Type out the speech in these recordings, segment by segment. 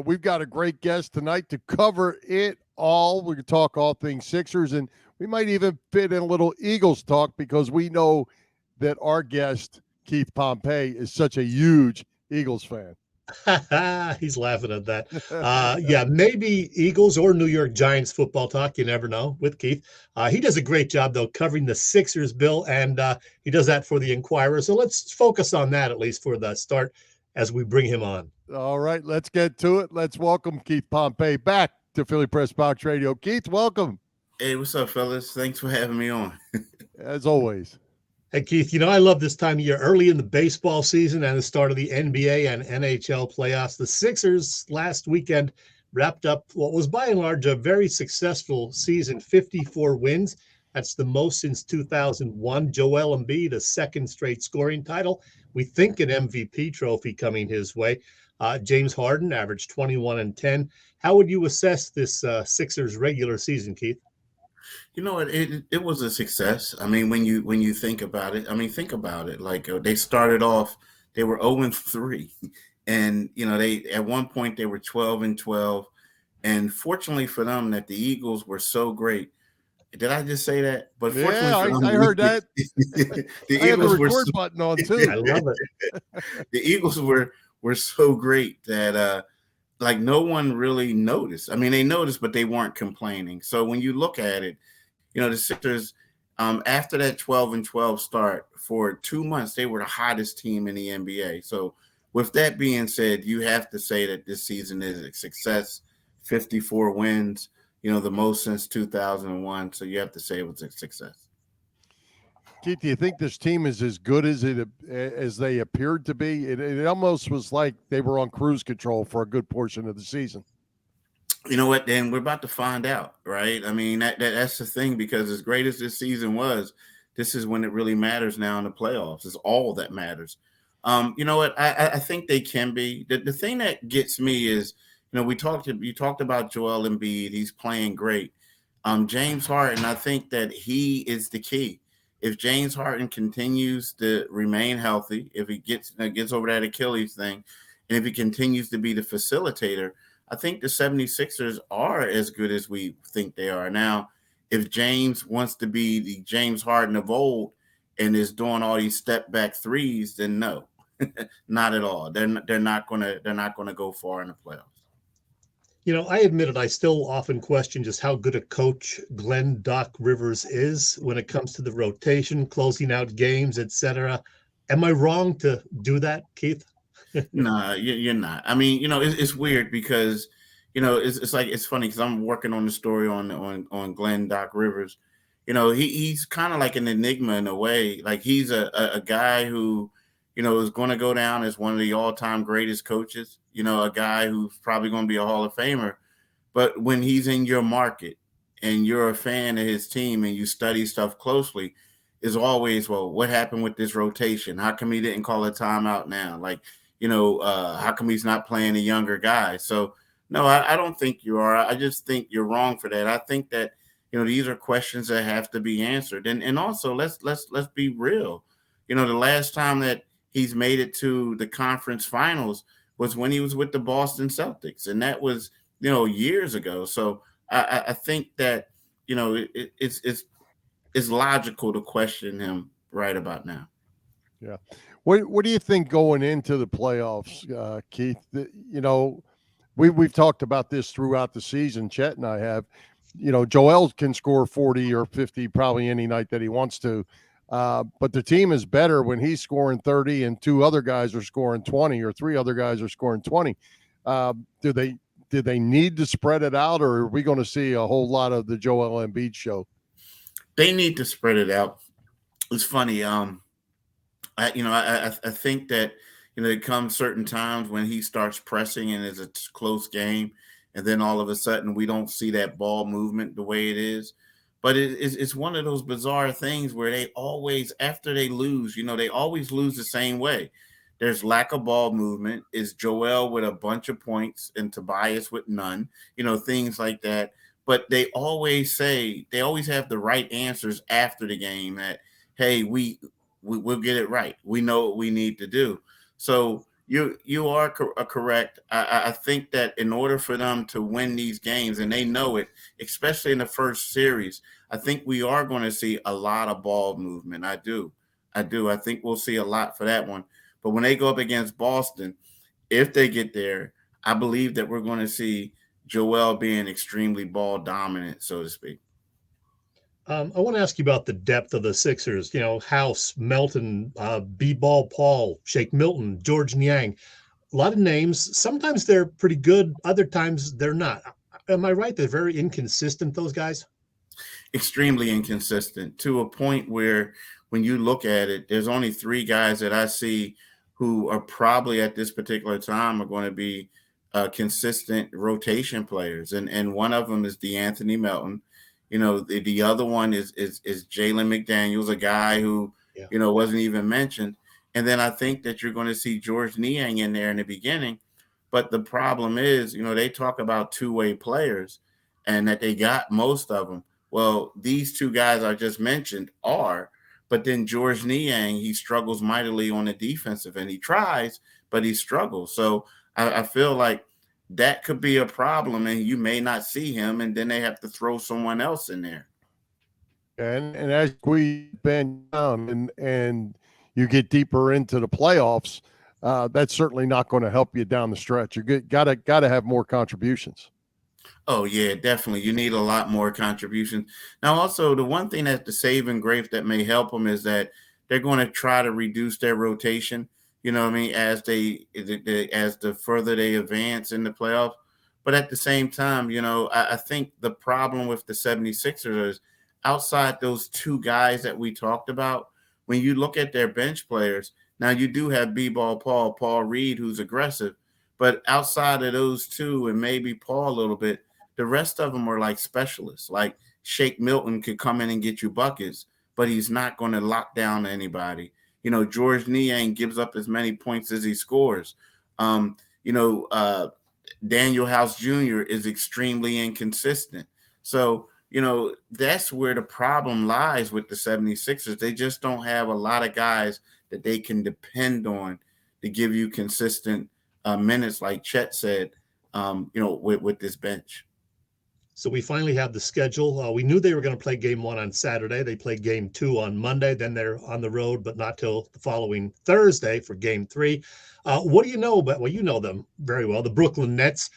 We've got a great guest tonight to cover it all. We can talk all things Sixers, and we might even fit in a little Eagles talk because we know that our guest, Keith Pompey, is such a huge Eagles fan. He's laughing at that. Yeah, maybe Eagles or New York Giants football talk. You never know with Keith. He does a great job, though, covering the Sixers, Bill, and he does that for the Inquirer. So let's focus on that, at least for the start, as we bring him on. All right, let's get to it. Let's welcome Keith Pompey back to Philly Pressbox Radio. Keith, welcome. Hey, what's up, fellas? Thanks for having me on. As always. Hey, Keith, I love this time of year, early in the baseball season and the start of the NBA and NHL playoffs. The Sixers last weekend wrapped up what was by and large a very successful season, 54 wins. That's the most since 2001. Joel Embiid, a second straight scoring title. We think an MVP trophy coming his way. James Harden averaged 21 and 10. How would you assess this Sixers regular season, Keith? You know what? It was a success. I mean, when you think about it, think about it. Like they started off, they were 0-3, and they at one point they were 12-12, and fortunately for them that the Eagles were so great. Did I just say that? But fortunately for them, I heard that. The Eagles were button on too. I love it. The Eagles were so great that like no one really noticed. I mean, they noticed, but they weren't complaining. So when you look at it, the Sixers, after that 12-12 start, for 2 months, they were the hottest team in the NBA. So with that being said, you have to say that this season is a success. 54 wins, the most since 2001. So you have to say it was a success. Keith, do you think this team is as good as they appeared to be? It almost was like they were on cruise control for a good portion of the season. You know what? Then we're about to find out, right? I mean, that's the thing, because as great as this season was, this is when it really matters now in the playoffs. It's all that matters. You know what? I think they can be. The thing that gets me is, you talked about Joel Embiid. He's playing great. James Harden, I think that he is the key. If James Harden continues to remain healthy, if he gets over that Achilles thing, and if he continues to be the facilitator, I think the 76ers are as good as we think they are. Now, if James wants to be the James Harden of old and is doing all these step back threes, then no, not at all. They're not gonna go far in the playoffs. I admit it, I still often question just how good a coach Glenn Doc Rivers is when it comes to the rotation, closing out games, etc. Am I wrong to do that, Keith? Nah, you're not. I mean, it's weird because, it's funny because I'm working on the story on Glenn Doc Rivers. He's kind of like an enigma in a way. Like he's a guy who, is going to go down as one of the all-time greatest coaches. A guy who's probably going to be a Hall of Famer. But when he's in your market and you're a fan of his team and you study stuff closely, is always, well, what happened with this rotation? How come he didn't call a timeout now? Like, how come he's not playing a younger guy? So, no, I don't think you are. I just think you're wrong for that. I think that, these are questions that have to be answered. And also, let's be real. The last time that he's made it to the conference finals was when he was with the Boston Celtics. And that was, years ago. So I think that, it's logical to question him right about now. Yeah. What do you think going into the playoffs, Keith? We've talked about this throughout the season. Chet and I have. Joel can score 40 or 50 probably any night that he wants to. But the team is better when he's scoring 30 and two other guys are scoring 20 or three other guys are scoring 20. Do they need to spread it out, or are we going to see a whole lot of the Joel Embiid show? They need to spread it out. It's funny. I think that, there come certain times when he starts pressing and it's a close game, and then all of a sudden we don't see that ball movement the way it is. But it's one of those bizarre things where they always, after they lose, they always lose the same way. There's lack of ball movement. Is Joel with a bunch of points and Tobias with none, things like that. But they always have the right answers after the game that, hey, we'll get it right. We know what we need to do. So, You are correct. I think that in order for them to win these games, and they know it, especially in the first series, I think we are going to see a lot of ball movement. I do. I think we'll see a lot for that one. But when they go up against Boston, if they get there, I believe that we're going to see Joel being extremely ball dominant, so to speak. I want to ask you about the depth of the Sixers. You know, House, Melton, B-Ball Paul, Shake Milton, George Niang. A lot of names. Sometimes they're pretty good. Other times they're not. Am I right? They're very inconsistent, those guys? Extremely inconsistent to a point where when you look at it, there's only three guys that I see who are probably at this particular time are going to be consistent rotation players, and one of them is DeAnthony Melton. You know, the other one is Jalen McDaniels, a guy who Yeah. wasn't even mentioned, and then I think that you're going to see George Niang in there in the beginning. But the problem is, they talk about two-way players and that they got most of them. Well, these two guys I just mentioned are, but then George Niang, he struggles mightily on the defensive end. He tries, but he struggles. So I feel like that could be a problem, and you may not see him, and then they have to throw someone else in there. And as we bend down and you get deeper into the playoffs, that's certainly not going to help you down the stretch. You gotta have more contributions. Oh yeah, definitely. You need a lot more contributions. Now, also the one thing that's the saving grace that may help them is that they're going to try to reduce their rotation. You know what I mean? As as the further they advance in the playoffs. But at the same time, I think the problem with the 76ers is outside those two guys that we talked about, when you look at their bench players, now you do have B-Ball Paul Reed, who's aggressive. But outside of those two and maybe Paul a little bit, the rest of them are like specialists. Like Shake Milton could come in and get you buckets, but he's not going to lock down anybody. George Niang gives up as many points as he scores. Um, you know, uh, Daniel House Jr. is extremely inconsistent. So, that's where the problem lies with the 76ers. They just don't have a lot of guys that they can depend on to give you consistent minutes, like Chet said, with this bench. So we finally have the schedule. We knew they were going to play game one on Saturday. They played game two on Monday. Then they're on the road, but not till the following Thursday for game three. What do you know about? Well, you know them very well. The Brooklyn Nets.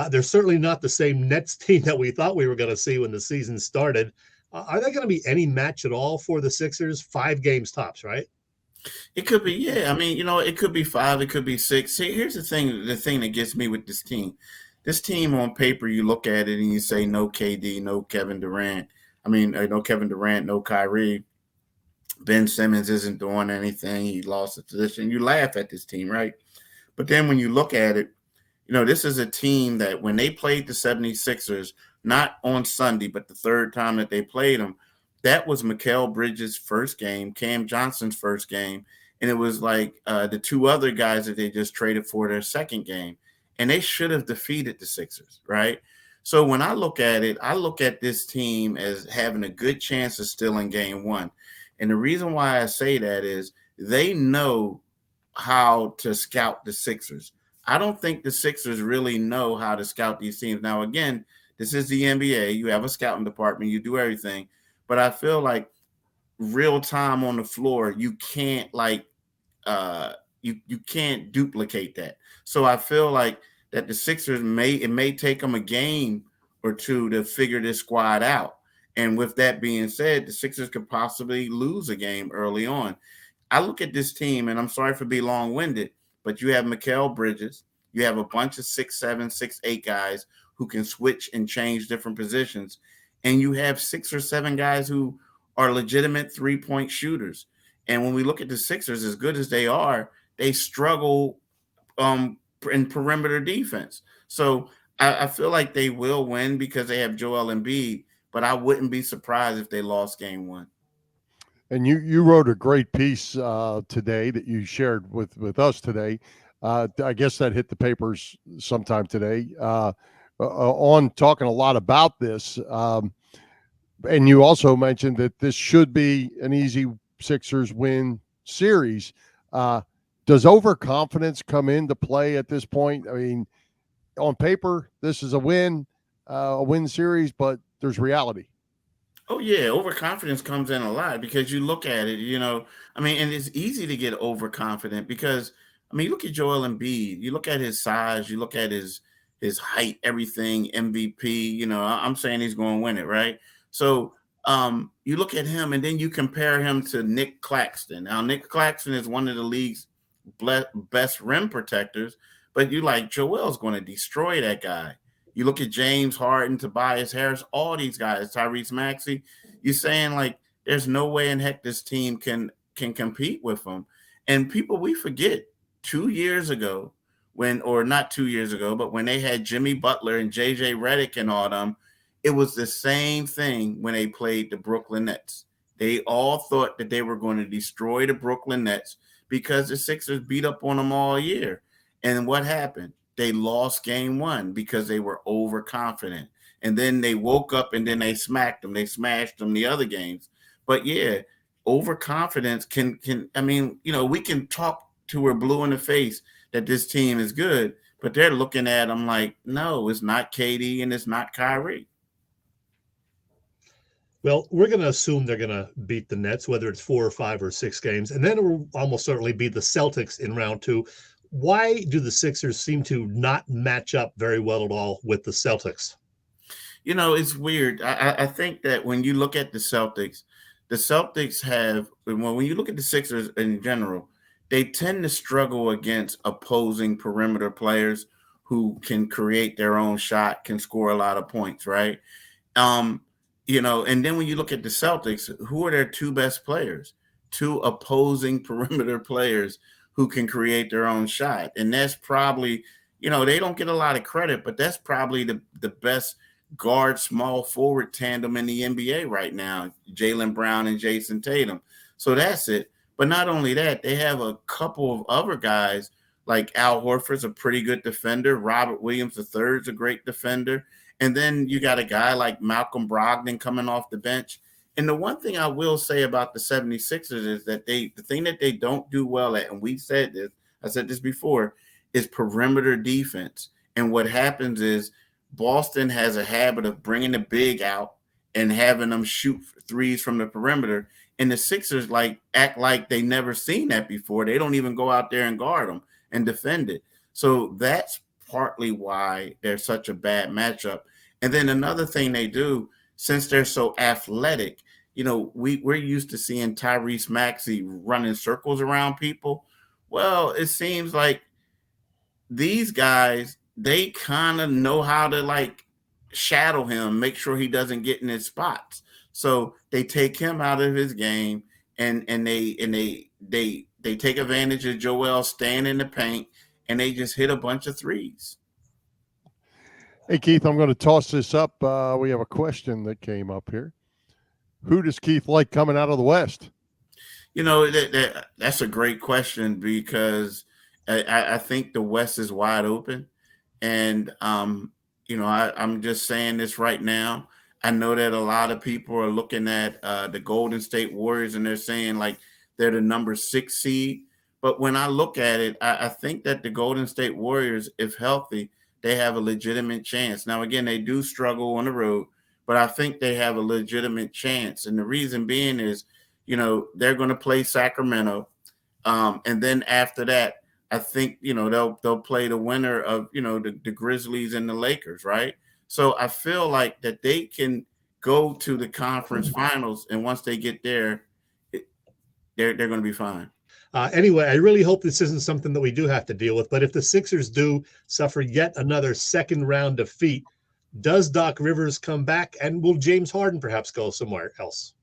They're certainly not the same Nets team that we thought we were going to see when the season started. Are they going to be any match at all for the Sixers? 5 games tops, right? It could be, yeah. I mean, it could be 5, it could be 6. See, here's the thing that gets me with this team. This team on paper, you look at it and you say no KD, no Kevin Durant. I mean, no Kevin Durant, no Kyrie. Ben Simmons isn't doing anything. He lost his position. You laugh at this team, right? But then when you look at it, this is a team that when they played the 76ers, not on Sunday, but the third time that they played them, that was Mikal Bridges' first game, Cam Johnson's first game, and it was like the two other guys that they just traded for their second game, and they should have defeated the Sixers, right? So when I look at it, I look at this team as having a good chance of still in game one. And the reason why I say that is they know how to scout the Sixers. I don't think the Sixers really know how to scout these teams. Now, again, this is the NBA. You have a scouting department. You do everything. But I feel like real time on the floor, you can't you can't duplicate that. So I feel like that the Sixers may take them a game or two to figure this squad out. And with that being said, the Sixers could possibly lose a game early on. I look at this team, and I'm sorry for being long-winded, but you have Mikal Bridges. You have a bunch of 6'7", 6'8" guys who can switch and change different positions. And you have 6 or 7 guys who are legitimate three-point shooters. And when we look at the Sixers, as good as they are, they struggle in perimeter defense. So I feel like they will win because they have Joel Embiid, but I wouldn't be surprised if they lost game one. And you wrote a great piece today that you shared with us today. I guess that hit the papers sometime today on talking a lot about this. And you also mentioned that this should be an easy Sixers win series. Does overconfidence come into play at this point? I mean, on paper, this is a win series, but there's reality. Oh yeah, overconfidence comes in a lot because you look at it, I mean, and it's easy to get overconfident because I mean, look at Joel Embiid, you look at his size, you look at his height, everything, MVP, I'm saying he's going to win it, right? So you look at him and then you compare him to Nick Claxton. Now, Nick Claxton is one of the league's best rim protectors, but you like Joel's going to destroy that guy. You look at James Harden, Tobias Harris, all these guys, Tyrese Maxey. You're saying like there's no way in heck this team can compete with them. And people, we forget 2 years ago or not 2 years ago, but when they had Jimmy Butler and JJ Redick and all them, it was the same thing when they played the Brooklyn Nets. They all thought that they were going to destroy the Brooklyn Nets because the Sixers beat up on them all year. And what happened? They lost game one because they were overconfident. And then they woke up and then they smacked them. They smashed them the other games. But yeah, overconfidence can I mean, we can talk to her blue in the face that this team is good, but they're looking at them like, no, it's not KD and it's not Kyrie. Well, we're going to assume they're going to beat the Nets, whether it's 4 or 5 or 6 games, and then it will almost certainly be the Celtics in round 2. Why do the Sixers seem to not match up very well at all with the Celtics? It's weird. I think that when you look at the Celtics have, when you look at the Sixers in general, they tend to struggle against opposing perimeter players who can create their own shot, can score a lot of points, right? And then when you look at the Celtics, who are their two best players? Two opposing perimeter players who can create their own shot. And that's probably, they don't get a lot of credit, but that's probably the best guard small forward tandem in the NBA right now, Jaylen Brown and Jason Tatum. So that's it. But not only that, they have a couple of other guys like Al Horford's a pretty good defender. Robert Williams III is a great defender. And then you got a guy like Malcolm Brogdon coming off the bench. And the one thing I will say about the 76ers is that the thing that they don't do well at, and I said this before, is perimeter defense. And what happens is Boston has a habit of bringing the big out and having them shoot threes from the perimeter. And the Sixers act like they never seen that before. They don't even go out there and guard them and defend it. So that's partly why they're such a bad matchup. And then another thing they do, since they're so athletic, we're used to seeing Tyrese Maxey running circles around people. Well, it seems like these guys, they kind of know how to shadow him, make sure he doesn't get in his spots. So they take him out of his game and they take advantage of Joel staying in the paint and they just hit a bunch of threes. Hey, Keith, I'm going to toss this up. We have a question that came up here. Who does Keith like coming out of the West? That's a great question because I think the West is wide open. And, I'm just saying this right now. I know that a lot of people are looking at the Golden State Warriors and they're saying they're the number 6 seed. But when I look at it, I think that the Golden State Warriors, if healthy, they have a legitimate chance. Now, again, they do struggle on the road, but I think they have a legitimate chance. And the reason being is, they're going to play Sacramento. And then after that, I think, they'll play the winner of, the Grizzlies and the Lakers, right? So I feel like that they can go to the conference finals. And once they get there, they're going to be fine. Anyway, I really hope this isn't something that we do have to deal with. But if the Sixers do suffer yet another second round defeat, does Doc Rivers come back and will James Harden perhaps go somewhere else?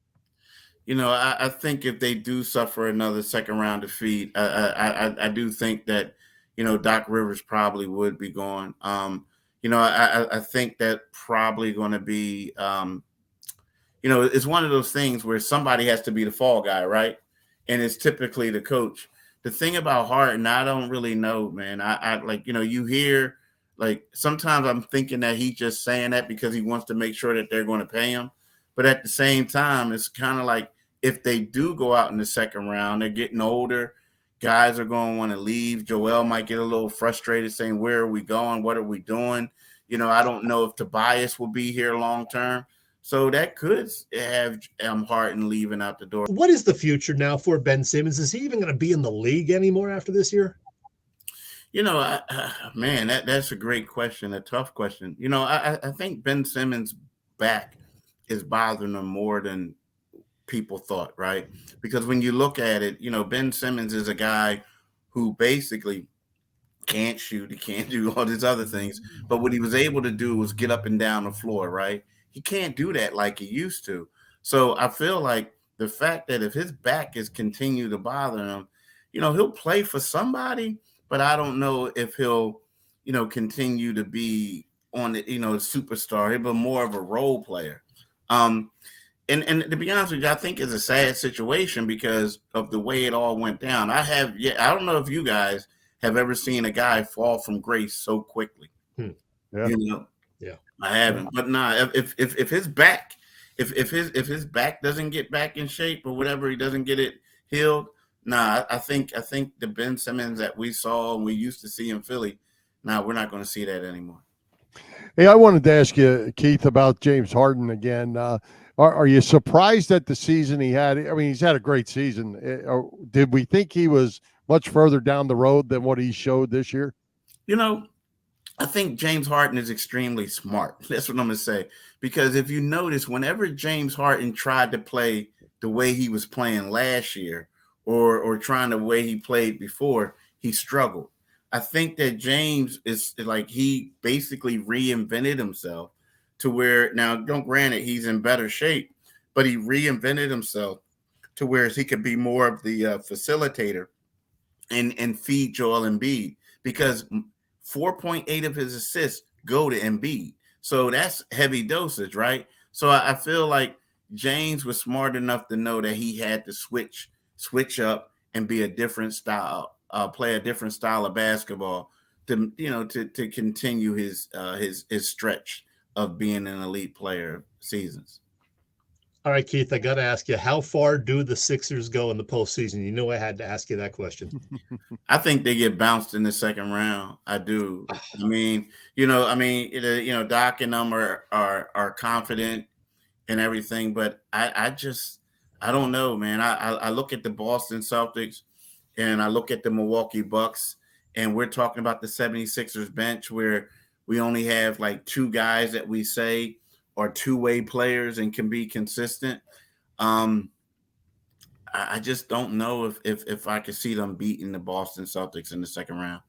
I think if they do suffer another second round defeat, I do think that, Doc Rivers probably would be gone. I think that probably going to be, it's one of those things where somebody has to be the fall guy, right? And it's typically the coach. The thing about Harden, I don't really know, man. I you hear, sometimes I'm thinking that he's just saying that because he wants to make sure that they're going to pay him. But at the same time, it's kind of like if they do go out in the second round, they're getting older. guys are going to want to leave. Joel might get a little frustrated saying, where are we going? What are we doing? I don't know if Tobias will be here long term. So that could have Harden leaving out the door. What is the future now for Ben Simmons? Is he even going to be in the league anymore after this year? Man, that's a great question, a tough question. I think Ben Simmons' back is bothering him more than people thought, right? Because when you look at it, Ben Simmons is a guy who basically can't shoot. He can't do all these other things. But what he was able to do was get up and down the floor, right? He can't do that like he used to. So I feel like the fact that if his back is continue to bother him, he'll play for somebody, but I don't know if he'll, continue to be on the, superstar. He'll be more of a role player. And to be honest with you, I think it's a sad situation because of the way it all went down. I don't know if you guys have ever seen a guy fall from grace so quickly. Yeah. Yeah. I haven't, but if his back, if his back doesn't get back in shape or whatever, he doesn't get it healed. I think the Ben Simmons that we saw and we used to see in Philly, we're not going to see that anymore. Hey, I wanted to ask you, Keith, about James Harden again. Are you surprised at the season he had? I mean, he's had a great season. Did we think he was much further down the road than what he showed this year? I think James Harden is extremely smart. That's what I'm going to say. Because if you notice, whenever James Harden tried to play the way he was playing last year or trying the way he played before, he struggled. I think that James is like he basically reinvented himself to where now, don't granted, he's in better shape, but he reinvented himself to where he could be more of the facilitator and feed Joel Embiid because 4.8 of his assists go to Embiid. So that's heavy dosage, right? So I feel like James was smart enough to know that he had to switch up and be a different style, play a different style of basketball to continue his stretch of being an elite player seasons. All right, Keith, I got to ask you, how far do the Sixers go in the postseason? You know I had to ask you that question. I think they get bounced in the second round. I do. I mean, Doc and them are confident and everything, but I don't know, man. I look at the Boston Celtics and I look at the Milwaukee Bucks, and we're talking about the 76ers bench where we only have like two guys that we say are two-way players and can be consistent. I just don't know if I could see them beating the Boston Celtics in the second round.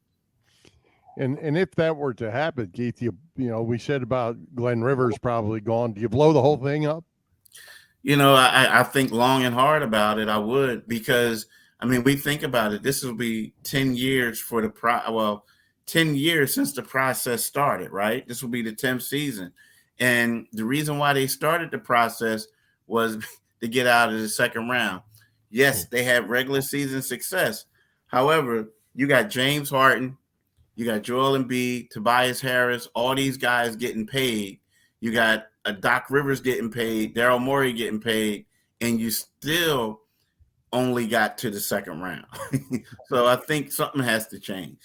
And if that were to happen, Keith, we said about Glenn Rivers probably gone. Do you blow the whole thing up? I think long and hard about it. I would, because we think about it. This will be 10 years for 10 years since the process started, right? This will be the 10th season. And the reason why they started the process was to get out of the second round. Yes, they had regular season success. However, you got James Harden, you got Joel Embiid, Tobias Harris, all these guys getting paid. You got Doc Rivers getting paid, Daryl Morey getting paid, and you still only got to the second round. So I think something has to change.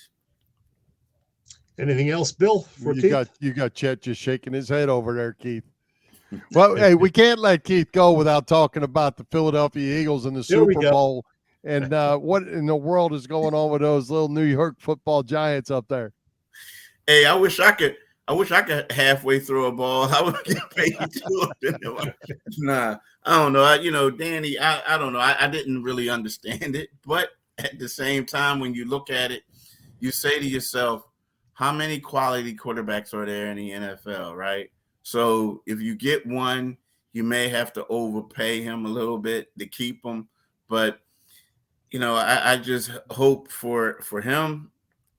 Anything else, Bill? You got Chet just shaking his head over there, Keith. Well, hey, we can't let Keith go without talking about the Philadelphia Eagles and the Super Bowl. And what in the world is going on with those little New York football giants up there? Hey, I wish I could halfway throw a ball. I would get paid too. Nah, I don't know. Danny, I don't know. I didn't really understand it. But at the same time, when you look at it, you say to yourself, how many quality quarterbacks are there in the NFL, right? So if you get one, you may have to overpay him a little bit to keep him. But, I just hope for him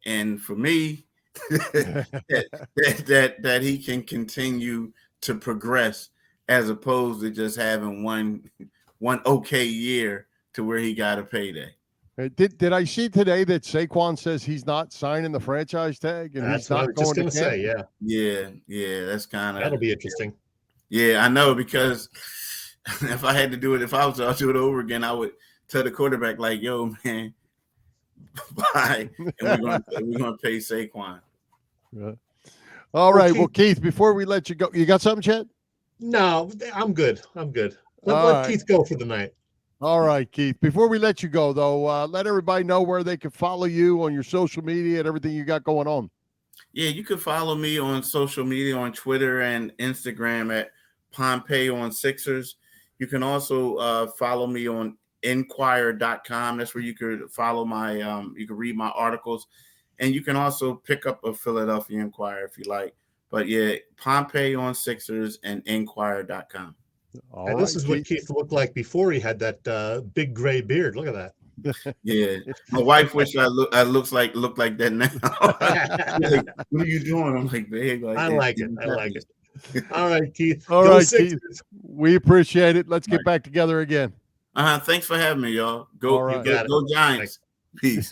and for me that he can continue to progress as opposed to just having one okay year to where he got a payday. Did I see today that Saquon says he's not signing the franchise tag and that's he's not going to say? Yeah. That's that'll be interesting. Yeah, I know, because if I had to do it, if I was to do it over again, I would tell the quarterback like, "Yo, man, Bye. And we're gonna pay Saquon. Yeah. All right. Well, Keith, before we let you go, you got something, Chet? No, I'm good. Let Keith go for the night. All right, Keith. Before we let you go, though, let everybody know where they can follow you on your social media and everything you got going on. Yeah, you can follow me on social media on Twitter and Instagram at Pompey on Sixers. You can also follow me on Inquirer.com. That's where you could follow my you can read my articles, and you can also pick up a Philadelphia Inquirer if you like. But yeah, Pompey on Sixers and Inquirer.com. And this is what Keith looked like before he had that big gray beard. Look at that. Yeah, my wife wished I looked like that now. Like, what are you doing? I'm like, babe, I like it. All right, Keith. All right, Keith. We appreciate it. Let's get back together again. Thanks for having me, y'all. Go Giants. Peace.